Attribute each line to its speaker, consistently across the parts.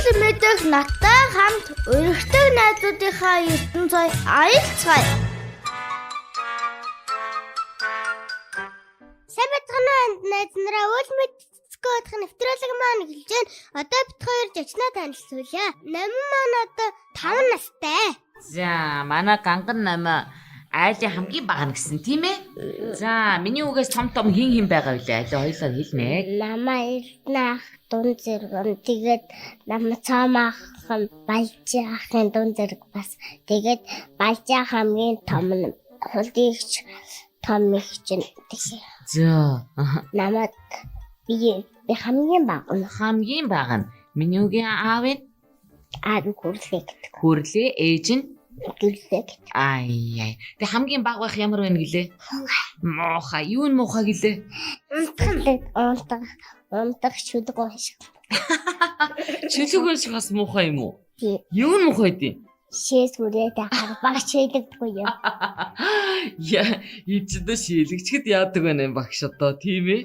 Speaker 1: Мэдээлэл мэдэх надтай хамт өргөдөг найзуудынхаа ертөнцөд аялцгаая. Сабатганы найз нараа үл мэдсгөөдх нэвтрүүлэг маань эхэлж байна. Одоо бид хоёр жигснаа танилцуулъя. Намын маань одоо 5 настай.
Speaker 2: За, манай ганган намаа айлын хамгийн бага нь гэсэн тийм ээ. За, миний үгээс том хин байгаа вүлээ. Айлаа хоёлоо хэлнэ.
Speaker 1: Намаа Эрдэнэ ах дун зэрэг. Тэгээд намаа Цаамаахан Баяжаахын дун зэрэг бас. Тэгээд Баяжаа хамгийн том нь хулдигч том их чинь тийм.
Speaker 2: За,
Speaker 1: Намайг би хамгийн бага нь
Speaker 2: хамгийн бага нь миний үгийн аав нь хүрлээ ээж нь
Speaker 1: гэрлэг.
Speaker 2: ай. Тэг хамгийн бага байх ямар байна гэлээ? Муухай. Юу нь муухай гэлээ?
Speaker 1: Унтах шүдэг шиг.
Speaker 2: Шүлэг шиг бас муухай юм уу?
Speaker 1: Тийм.
Speaker 2: Юу нь муухай дээ?
Speaker 1: Шээс хүрээтэй харбаг шийдэгдгүй юм.
Speaker 2: Яа, ичдэ шилэгчгэд яадаг байна багш одоо тийм ээ.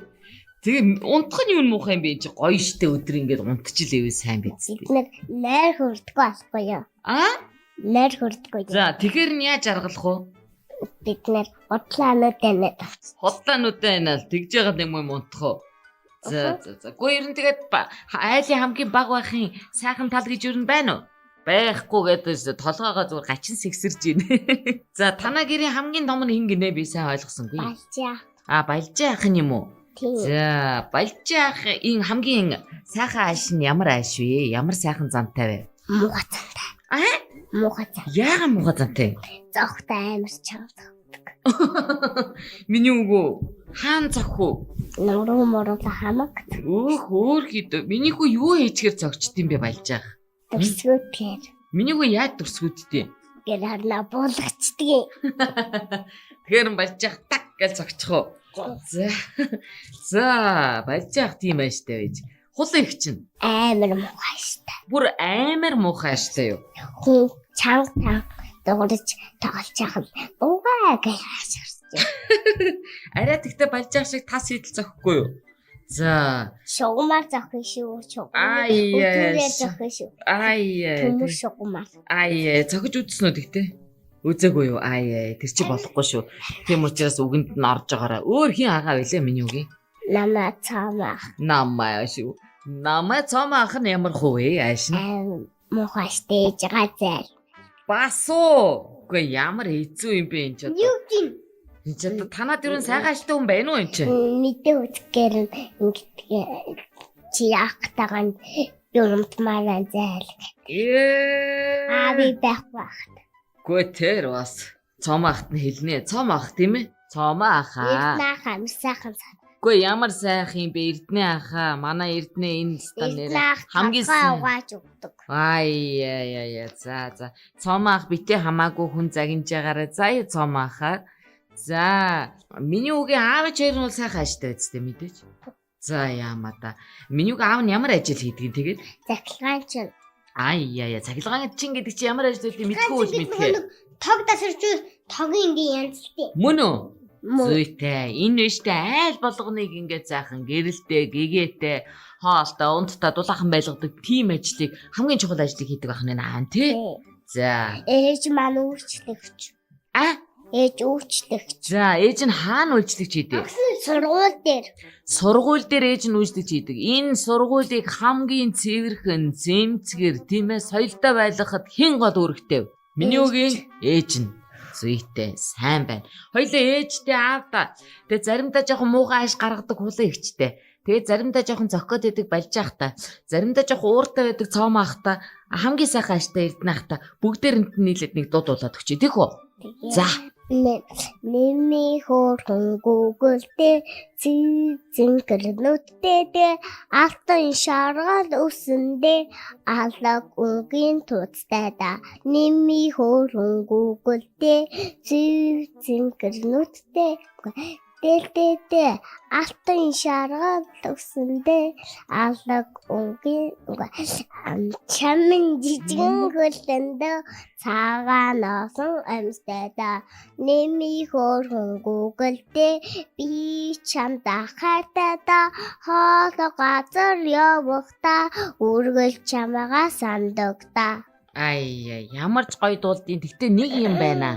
Speaker 2: Тэгээ унтах нь юу нь муухай юм бэ? Чи гоё штэ өдөр ингээд унтчихлээвээ сайн биз дээ.
Speaker 1: Бид найр хүрдэггүй болохгүй юу? Найр хүрдэггүй.
Speaker 2: За, тэгэхээр нь яаж аргалах вэ?
Speaker 1: Бид хотлаануудаа нэт.
Speaker 2: Хотлаануудаа инал тэгж яагаад юм унтах вэ? За. Гэхдээ ер нь тэгээд айлын хамгийн бага байхын сайхан тал гэж юу байна уу? Байхгүй гэдэг толгоогоо зүгээр гачин сэгсэрж байна. За, танаа гэрийн хамгийн том нь хин гинэ би сайн ойлгосонгүй.
Speaker 1: Баяжаа.
Speaker 2: Баяжаа ах нь юм уу?
Speaker 1: Тийм.
Speaker 2: За, Баяжаа ахын хамгийн сайхан ааш нь ямар ааш вэ? Ямар сайхан зантай вэ?
Speaker 1: Муухай зантай. Муухай зантай.
Speaker 2: Яагаад муухай зантай?
Speaker 1: Зогтой амар чанга.
Speaker 2: Миний үгөө хаан зогх уу?
Speaker 1: Нуруу хамаг.
Speaker 2: Өөр хэд миний хүү юу хийчихэр зогчд юм бэ Баяжаа?
Speaker 1: Төрсгүүдээр.
Speaker 2: Миний хүү яаж төрсгүүдтэй?
Speaker 1: Гэр харна буулгачдгийг.
Speaker 2: Тэгэхээр Баяжаа так гэж зогчих уу? За, Баяжаа тийм ааштай байж. Хулан их чинь
Speaker 1: Амар муухай штэ.
Speaker 2: бүр амар муухай ааштай юу?
Speaker 1: Хүн чанга дуурж тоглож яхав. Угаа гэж хашгирч.
Speaker 2: Арай тэгтээ Баяжаа шиг тас хийдэл зохихгүй юу? За.
Speaker 1: Шугамар зохих шүү.
Speaker 2: Ай.
Speaker 1: Зохих шүү.
Speaker 2: Ай.
Speaker 1: Төмөр шугамар.
Speaker 2: Ай, зохиж үзсэн үү тэгтээ? Үзээгүй юу? Ай, тэр чи болохгүй шүү. Тийм учраас үгэнд нь орж байгаараа. Өөр хин агаа байлаа миний үгийн.
Speaker 1: Намаа Цаамаах.
Speaker 2: Намаа шүү. Намаа Цаамаах нь ямар хувэ ааш нь?
Speaker 1: Муухай стейж газар.
Speaker 2: Бас уу. Үгүй ямар хэцүү юм бэ энэ ч одоо.
Speaker 1: Юу гин?
Speaker 2: Энэ ч одоо танаа дөрөв сайхан ааштай хүн байна уу энэ ч?
Speaker 1: Мэдээ үзгээр ингээд чи яахтайгаа юмтмаараа зайл. Би байхгүй.
Speaker 2: Гүй тэр бас Цаамаахт нь хэлнэ. Цаамаах тийм ээ? Цаамаахаа.
Speaker 1: Эрдэнэ ах сайхан.
Speaker 2: Гүй ямар сайхан юм бэ Эрдэнэ ахаа. Манай Эрдэнэ энэ стан нэр хамгийн
Speaker 1: угааж өгдөг.
Speaker 2: Ай. За. Цаамаах битээ хамаагүй хүн загинж байгаараа. За Цаамаахаа. За, миний үгийн аав ч хоёр нь бол сайхан ааштай байцтэй мэдээч. За яамаа да. Миний үгийн аав нь ямар ажил хийдгийг тэгээд?
Speaker 1: Цахилгаан чинь.
Speaker 2: Цахилгаан чин гэдэг чи ямар ажил гэдэг мэдгүй үл мэдхээ.
Speaker 1: Тог тасарч тогийн ингийн янзлтыг.
Speaker 2: Мөн үү? Зүйтэй. Энэ нэштэй айл болгоныг ингээд заахан гэрэлтэй, гэгээтэй, хоолтой, унттай дулаахан байлгадаг тийм ажлыг хамгийн чухал ажлыг хийдэг байх нь аа тий. За.
Speaker 1: Ээж маань үйлчлэгч. Ээж үйлчлэгч.
Speaker 2: За, ээж нь хаана үйлчлэгч хийдэг?
Speaker 1: Сургууль дээр.
Speaker 2: Сургууль дээр ээж нь үйлчлэгч хийдэг. Энэ сургуулийг хамгийн цэвэрхэн, зэмцгэр, тийм ээ, соёлтой байлгахад хэн гол үүрэгтэй вэ? Миний үгийн ээж нь. Зүйтэй, сайн байна. Хоёлаа ээжтэй аавда. Тэгээ заримдаа жоохон муухай ааш гаргадаг хулан ихчтэй. Тэгээ заримдаа жоохон зохиод байдаг Баяжаах та. Заримдаа жоохон ууртай байдаг Цаамаах та. Хамгийн сайхан ааштай Эрдэнэ ах та. Бүгдээрэнт нь нийлээд нэг дуудуулаад өгчээ. Тэг үү? За.
Speaker 1: Нэмий хөөрхөн гүгэлтэй зингэрнүүдтэй алтан шаргал өсөндөө алаг өнгийн туцтай да. Нэмий хөөрхөн гүгэлтэй зингэрнүүдтэй Дээлдээ алтан шаргал төгсөндөө алаг өнгийн чамин жижигэн хөлөндөө цагаан носон амьстай нэми хөөрхөн гүгэлдээ би чамд ахайтай хоол газар явахта үргэл чамгаа сандагта.
Speaker 2: Ай ямар ч гоё дуулдیں۔ Тэгтээ нэг юм байна.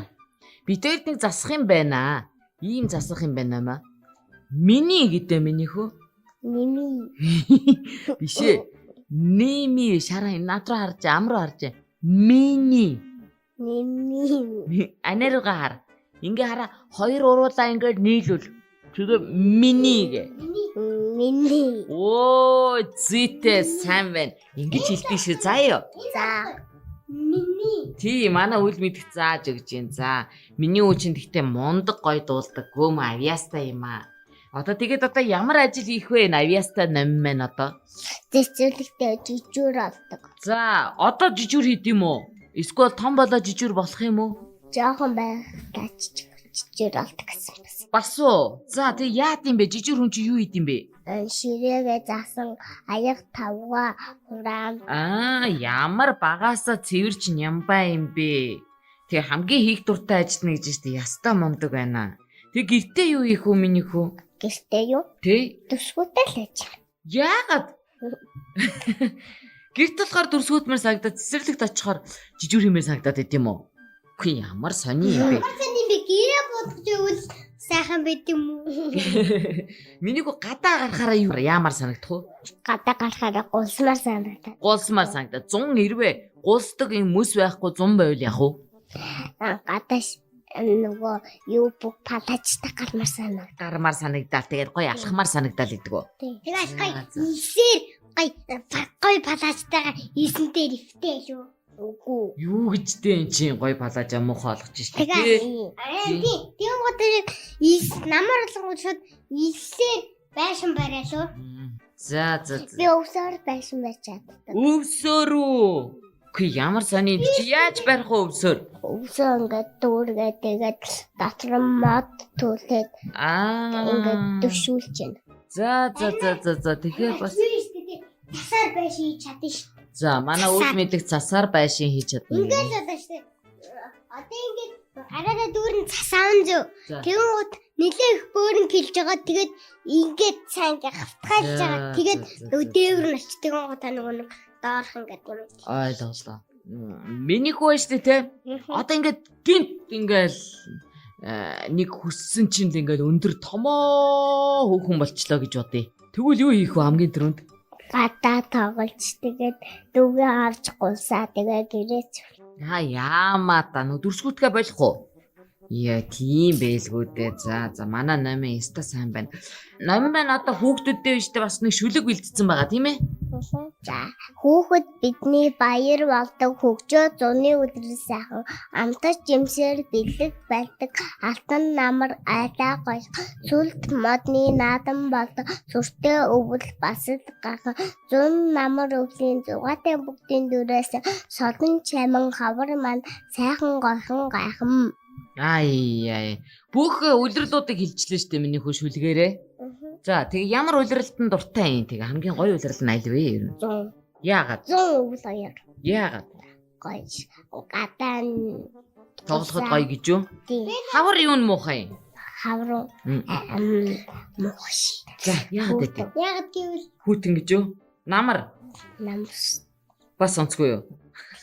Speaker 2: Бид нэг засах юм байна. Ийм засах юм байна маа. Миний гэдэг миний хөө.
Speaker 1: Ними.
Speaker 2: Бишээ. Ними шараа над руу харж ам руу харж. Миний.
Speaker 1: Ними.
Speaker 2: Анаруугаа хар. Ингээ хараа хоёр уруулаа ингээд нийлүүл. Тэгээ миний гэ.
Speaker 1: Мини.
Speaker 2: Оо зүйтэй сайн байна. Ингэж хэлдэг шүү заяа.
Speaker 1: За. Мини.
Speaker 2: Тий манай үл мэдэх зааж өгч जैन. За миний үучин гэхдээ мундаг гоё дуулдаг гөөм авьяастай юм аа. Одоо тэгээд ямар ажил хийх вэ? Авьяастай ном маань одоо.
Speaker 1: Тэсэлэгтэй жижүүр олдог.
Speaker 2: За одоо жижүүр хийд юм уу? Эсвэл том болоо жижүүр болох юм уу?
Speaker 1: Жохон байхдаа жижүүр олдог гэсэн бас.
Speaker 2: Бас уу. За тэг яад юм бэ? Жижүүр хүн чи юу хийд юм бэ?
Speaker 1: Ширээгээ заасан аяг тавга хураан.
Speaker 2: Ямар багаасаа цэвэрч нямбаа юм бэ? Тэг хамгийн хийх дуртай ажил нь гэж штэ ястаа мундаг байна. Тэг гэртээ юу хийх үү миний хүү?
Speaker 1: Гэртээ юу?
Speaker 2: Тэ?
Speaker 1: Төсгөөтэй л яж.
Speaker 2: Яагаад? Гэрт болохоор дүрсгүүдмэр санагдаад цэцэрлэгт очихоор жижүүр хэмээр санагдаад байт юм уу? Үгүй ямар сони юм бэ?
Speaker 1: Сони би гэрээ бодож өгвөл сайхан байт юм уу?
Speaker 2: Минийг гадаа гарахаараа юу яамаар санагдах вэ?
Speaker 1: Гадаа гарахаараа гулсмаар санагдаад.
Speaker 2: Гулсмаар санагдаад 190 гулсдаг юм мэс байхгүй 100 байвал яах вэ?
Speaker 1: Гадаа нөгөө юу бүх палачтай гармаар санагдаад.
Speaker 2: Гармаар санагдаад тэгээд гоё алхмаар санагдаад идэг үү?
Speaker 1: Тэгээд гоё ийсээр гоё палачтайгаар ийсэнтэй ривтэй юу? Үгүй.
Speaker 2: Юу гэж дээ эн чинь гоё палажа муухай олгож штэ.
Speaker 1: Тийм гоо ийс намар болгож шууд ийсээр байшин бариалуу.
Speaker 2: За.
Speaker 1: Би өвсөөр байшин барьж чаддаг.
Speaker 2: Өвсөөр үү? Үгүй ямар сони чи яаж барих вэ өвсөөр?
Speaker 1: Өвсөө ингээд дүүргээд тэгээд дотор мод түлээд ингээд дэвшүүлж байна.
Speaker 2: За. Тэгэхээр бас
Speaker 1: засаар байшин хийж чадна шүү.
Speaker 2: За манай үл мэдэх засаар байшин хийж чадна.
Speaker 1: Ингээд одоо шүү. Одоо ингээд араараа дүүрэн цасаан зөө. Тэгвэл нэлээ их бөөрн килж байгаа. Тэгээд ингээд сайн хавтгаалж байгаа. Тэгээд дээвэр нь очдөг гоо та нөгөө нэг доорх ингээд юм.
Speaker 2: Ойлголоо. Миний хөө штэ те. Одоо ингээд гинт ингээл нэг хүссэн чинь л ингээл өндөр томоо хөөхөн болчлоо гэж бодъё. Тэгвэл юу хийх вэ хамгийн түрүүнд?
Speaker 1: Гадаа тоглож тэгээд дүүгээ авч гулсаа тэгээд гэрээч.
Speaker 2: Яамаа та нөө дүрсгүтгээ болох уу? Яа тийм байлгүй дээ. За манай номын яста сайн байна. Ном маань одоо хүүхдүүдтэй биштэй бас нэг шүлэг бэлдсэн байгаа тийм ээ?
Speaker 1: За хүүхэд бидний баяр болдог хөгжөө зуны өдрөө сайхан амтаж жимсээр бэлэг байлдаг алтан намар айлаа гоё сүлд модны наадан болдог сүртэй өвөл бас л гахаа зун намар өвлийн зугаатай бүгдийн дөрөөс солон чамин хавар маань сайхан гойхон гайхан.
Speaker 2: Ай. Бүх улирлуудыг хэлжлээ штэ миний хөө шүлгээрээ. За тэгээ ямар улиралтанд дуртай юм? Тэгээ хамгийн гоё улирал нь аль вэ ер нь? Яагаад?
Speaker 1: 100 өвөл аяар.
Speaker 2: Яагаад?
Speaker 1: Гоё. Гадаа
Speaker 2: тоглоход гоё гэж юу?
Speaker 1: Тийм.
Speaker 2: Хавар юу нь муухай юм?
Speaker 1: Хавар муухай.
Speaker 2: За яагаад вэ?
Speaker 1: Яагаад гэвэл
Speaker 2: Хүүтэн гэж юу? Намар.
Speaker 1: намс.
Speaker 2: Бас онцгүй юу?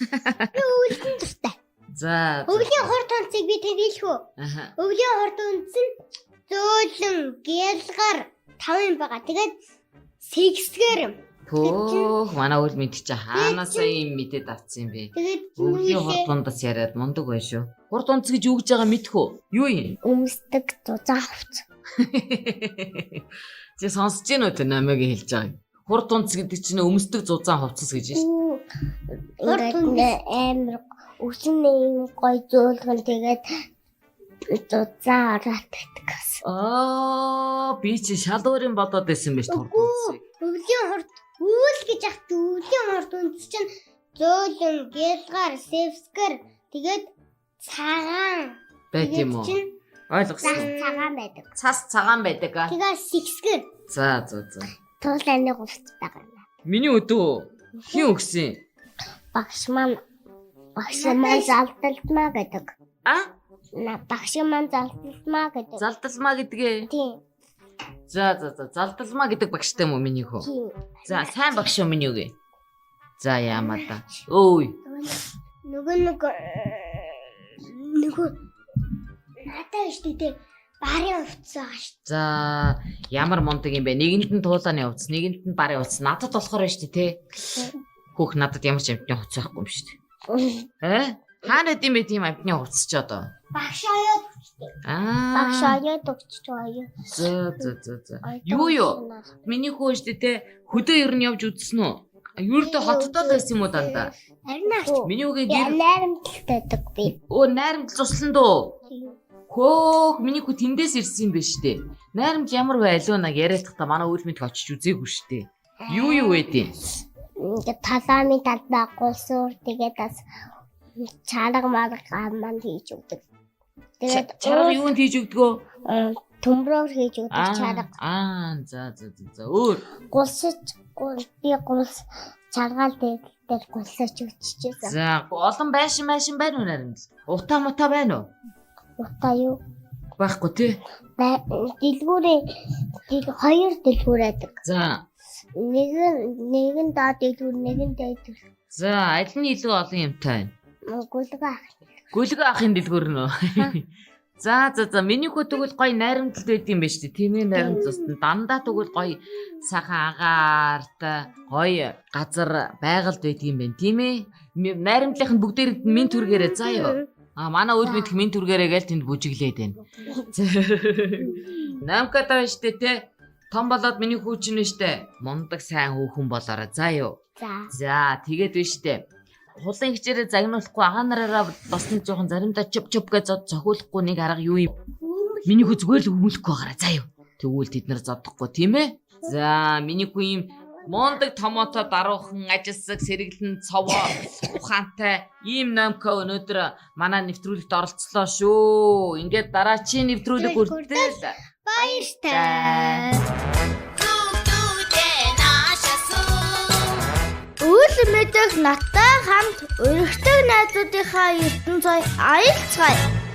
Speaker 1: Өвөлтөн дуртай.
Speaker 2: За.
Speaker 1: Өвлийн хурд онцыг би таньдийлэх үү? Өвлийн хурд онц нь зөөлөн, гялгар 5 юм байгаа. Тэгээд сэгсгэр юм.
Speaker 2: Төөх манай үл мэдчих чи хаанасаа юм мэдээд авцсан юм бэ?
Speaker 1: Тэгээд
Speaker 2: Өвлийн хурд дундас яриад мундаг бай шүү. Хурд онц гэж юу гэж байгаа мэдэх үү? Юу юм?
Speaker 1: өмсдөг зузаан хувц.
Speaker 2: Чи сонсож гин үү тэ намайг хэлж байгааг? Хурд онц гэдэг чинь өмсдөг зузаан хувцас гэж шүү.
Speaker 1: Ингээд амар өсөн юм гой зөөлгөн тэгээд зузаан ороод байдаг.
Speaker 2: Би чи шалуурын бодоод байсан байж хурд онцыг.
Speaker 1: Өвлийн хурд үүл гэж ахт өвлийн хурд онц чинь зөөлөн, гялгар, севскэр тэгээд цагаан
Speaker 2: байт юм уу? Ойлгосон.
Speaker 1: Цагаан байдаг.
Speaker 2: Цас цагаан байдаг а.
Speaker 1: Тэгээ сэгсгэр
Speaker 2: За.
Speaker 1: туулайны хувцас байгаа юм.
Speaker 2: Миний өдөө хин өгсөн.
Speaker 1: Багш маань залталтмаа гэдэг.
Speaker 2: А?
Speaker 1: Багш маань залталтмаа гэдэг.
Speaker 2: Залталмаа гэдгээ.
Speaker 1: Тийм.
Speaker 2: За. Залталмаа гэдэг багштай юм уу миний хөө?
Speaker 1: Тийм.
Speaker 2: За, сайн багш юу миний үгээ. За яамаа да. Өөй.
Speaker 1: Нөгөө надаа штэ барын хувцас байгаа штэ.
Speaker 2: За, ямар мундаг юм бэ? Нэгэнд нь туулааны хувцас, нэгэнд нь барын хувцас. Надад болохоор байна штэ те. Хүүх надад ямар ч амтны хувцас байхгүй юм штэ. Хаана гэдэм бэ тийм амтны хувцас ч одоо?
Speaker 1: Багш аяад багш аяад өгч байгаа.
Speaker 2: За. Юу? Миний хөө штэ те. Хөдөө ер нь явж үзсэн үү? Юурдээ хотдоо л байсан юм уу дандаа?
Speaker 1: Харин аач.
Speaker 2: Миний үгээ гэр
Speaker 1: найрамдалтай байдаг би.
Speaker 2: Найрамдал туслан дөө. Хөөх, миний хүү тэндээс ирсэн юм байна штэ. Найрамдал ямар байлуу наг яриад та манай үйл мэд очиж үзээгүй штэ. Юу вэ дээ?
Speaker 1: Ингээд талааны талбай гулсуур тэгээд бас чарга маань хийж өгдөг. Тэгээд
Speaker 2: чарга юунд хийж өгдгөө?
Speaker 1: Төмрөөр хийж өгдөг чарга.
Speaker 2: За. Өөр
Speaker 1: би гулс чаргаал дээр гулсаж өччихсэн.
Speaker 2: За, олон байшин байна уу найрамдал? Утаа мутаа байна уу?
Speaker 1: Утаа юу?
Speaker 2: Байхгүй тий.
Speaker 1: Дэлгүүрээ хоёр дэлгүүр байдаг.
Speaker 2: За.
Speaker 1: Нэг нь доод дэлгүүр, нэг нь дээд дэлгүүр.
Speaker 2: За, аль нь илүү олон юмтай байна?
Speaker 1: Гүлэг
Speaker 2: ахын дэлгүүр нөө. За, миний хөө тэгвэл гоё найрамдалд байд юм байна шүү дээ. Тийм ээ, найрамдалд дандаа тэгвэл гоё сайхан агаарт гоё газар байгальд байд юм байна. Тийм ээ. Найрамдлынх нь бүгдээр минь түргээрээ заа ёо. Манай үйл мэдх минь түргээрээ гээл тэнд бүжиглээд байна. Намката байна шүү дээ те. Том болоод миний хүү чинь штэ. Мундаг сайн хүүхэн болоорой. Заа ёо. За, тэгээд байна штэ. Хулын хичээрээ загнуулахгүй агаа нараараа бас нэг жоохон заримдаа чуп гэж зохиулахгүй нэг арга юу юм. Миний хүү зүгээр л өгүүлэхгүй байгаарай. Заа ёо. Тэгвэл тэд нар зодохгүй тийм ээ. За, миний хүү юм мундаг томото даруухан ажилсаг сэргэлэн цовоо ухаантай ийм номко өнөөдөр манай нэвтрүүлэгт оролцлоо шүү. Ингээд дараачийн нэвтрүүлэг хүртэл баяртай. Үйл мэдэх наттай хамт өргөдөг найзуудынхаа ертөнцөд аялцгаая.